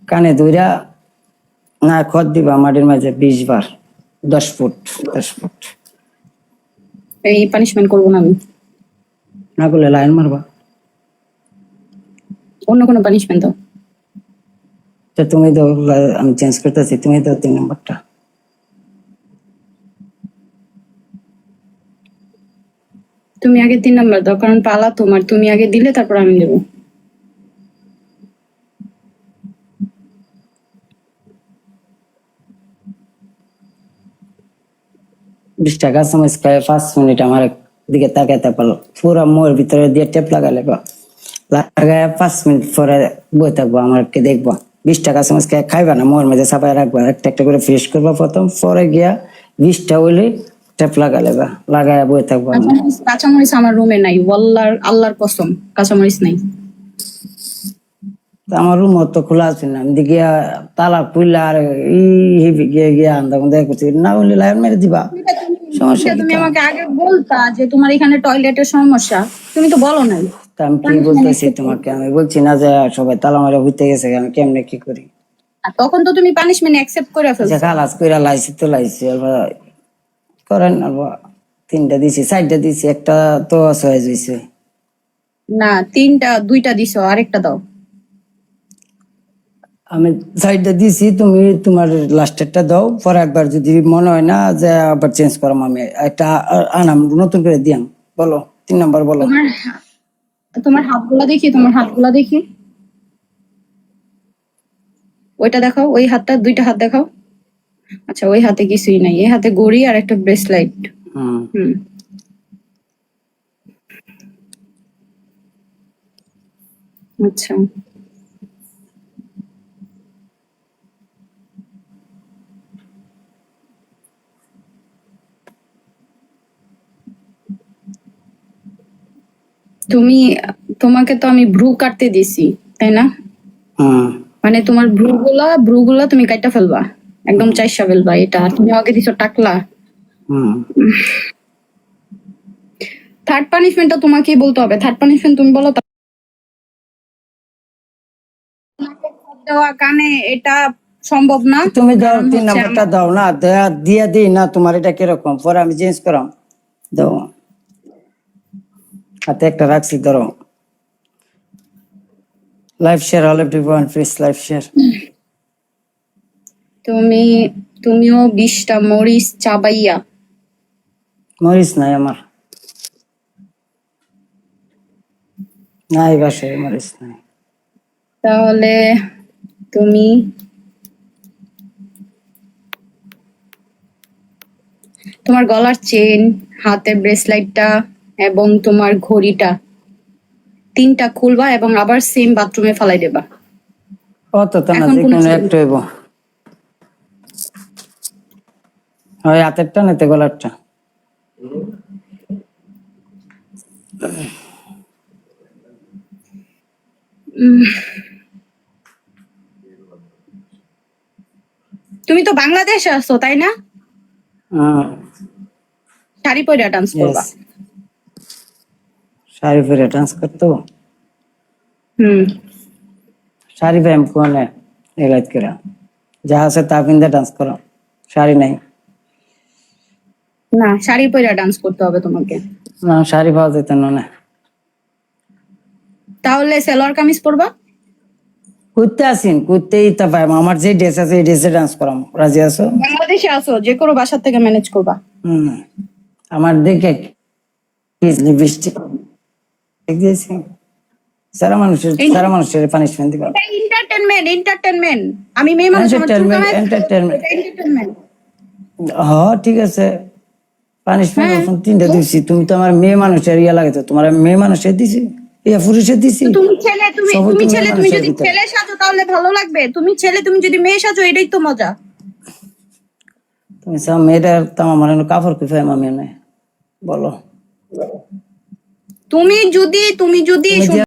কানে ধইরা না খত দিবা মাটির মাঝে 20 বার, 10 ফুট 10 ফুট। এই পানিশমেন্ট করবো না আমি, না করলে লাইন মারবা। অন্য কোনো পানিশমেন্ট দাও। তো তুমি দাও, আমি চেঞ্জ করতেছি, তুমি দাও 3 নম্বরটা। তুমি আগে 3 নাম্বার দাও, কারণ পালা তোমার, তুমি আগে দিলে তারপর আমি দেবো। টাকা সময় খায় 5 মিনিট আমার দিকে তাকাইতে পারলো, পুরো মোর ভিতরে দিয়ে টেপ লাগালে লাগায় 5 মিনিট পরে বই থাকবো, আমাকে দেখবো। 20 টাকা চামচ খাইবা না, মোর মাঝে চাপাই রাখবা, একটা একটা করে ফ্রেশ করবা প্রথম, পরে গিয়া 20টা হইলে টেপ লাগালে লাগায় বই থাকবো। কাঁচামরিচ আমার রুমে নাই, আল্লাহর কসম কাঁচামরিচ নাই। আমার রুম তো খোলা আছে না, আমি গিয়া তালা খুললে আর গিয়ে গিয়া আন্দা করছি, না হলে লাইন মেরে দিবা। সমস্যা তুমি আমাকে আগে বলতা যে তোমার এখানে টয়লেটের সমস্যা, তুমি তো বলো নাই। আমি কি বলতেছি তোমাকে, আমি বলছি না যে সবাই তালা মারা হইতে গেছে, আমি কেমনে কি করি। তখন তো তুমি পানিশমেন্ট অ্যাকসেপ্ট করে ফেলছো। খালাস কইরা লাইছি তো লাইছি, করেন 3টা দিছি, 4টা দিছি, একটা তো সহজ হয়েছে না, 2টা দিছো, আরেকটা দাও। আমি 4টা দিছি, তুমি তোমার লাস্টেরটা দাও, পরে একবার যদি মনে হয় না যে আবার চেঞ্জ করাম, আমি একটা আনাম নতুন করে দিয়াম। বলো 3 নম্বর বলো। তোমার হাতগুলা দেখি, তোমার হাতগুলা দেখি, ওইটা দেখাও, ওই হাতটা, 2টা হাত দেখাও। আচ্ছা, ওই হাতে কিছুই নাই, এই হাতে ঘড়ি আর একটা ব্রেসলাইট। হুম, আচ্ছা। তোমাকে তো আমি ভ্রু কাটতে দিছি, তাই না? মানে তোমার ভ্রুগুলা তুমি কাটতে ফেলবা, একদম চাইসা ফেলবা, এটা তুমি আমাকে দিছো টাকলা। থার্ড পানিশমেন্টটা তোমাকেই বলতে হবে, থার্ড পানিশমেন্ট তুমি বলো। দেওয়া কানে এটা সম্ভব না, তুমি দাও 3 নম্বরটা দাও না, দিয়া দিই না, তোমার এটা কিরকম, পরে আমি চেঞ্জ করাম। দাও, হাতে একটা রাখছি, ধরো। লাইভ শেয়ার হল এভরিওয়ান, প্লিজ লাইভ শেয়ার। তুমিও 20টা মরিচ চাবাইয়া। মরিচ নাই আমার, নাই বাসায় মরিচ নাই। তাহলে তুমি তোমার গলার চেন, হাতের ব্রেসলাইটটা এবং তোমার ঘড়িটা 3টা খুলবা এবং আবার সেম বাথরুমে ফালাই দেবা। অত তো না, যে কোনো একটা হইব, হয় হাতেরটা নাতে গলারটা। তুমি তো বাংলাদেশে আছো, তাই না? শাড়ি পরে ডান্স করবা। শাড়ি পরে ডান্স করতো, শাড়ি প্রেম কোনে এলাইত করে, যা আছে তা পিন্দে ডান্স করো, শাড়ি নাই। না, শাড়ি পরে ডান্স করতে হবে তোমাকে। না, শাড়ি পাওয়া যেত না। তাহলে সালোয়ার কামিজ পরবা। করতে আসিন, করতেই তা পাই, আমার যে ড্রেস আছে এই ড্রেসে ডান্স করাম, রাজি আছো? বাংলাদেশে আছো, যে কোনো বাসা থেকে ম্যানেজ করবা। আমার দেখে বৃষ্টি দিয়েছি, সারা মানুষের পানিশমেন্ট দিবা। এন্টারটেইনমেন্ট। আমি মেয়ে মানুষ, এন্টারটেইনমেন্ট। হ্যাঁ ঠিক আছে, পানিশমেন্ট 3টা দিছি, তুমি তো আমার মেয়ে মানুষের ইয়া লাগে, তো তোমার মেয়ে মানুষের দিছি, ইয়া পুরুষের দিছি। তুমি ছেলে, তুমি যদি ছেলে সাজো তাহলে ভালো লাগবে, তুমি ছেলে, তুমি যদি মেয়ে সাজো এটাই তো মজা। তুমি সব মেয়েটার তামা মানে কাপড় কুফায় মামি বলো। তুমি যদি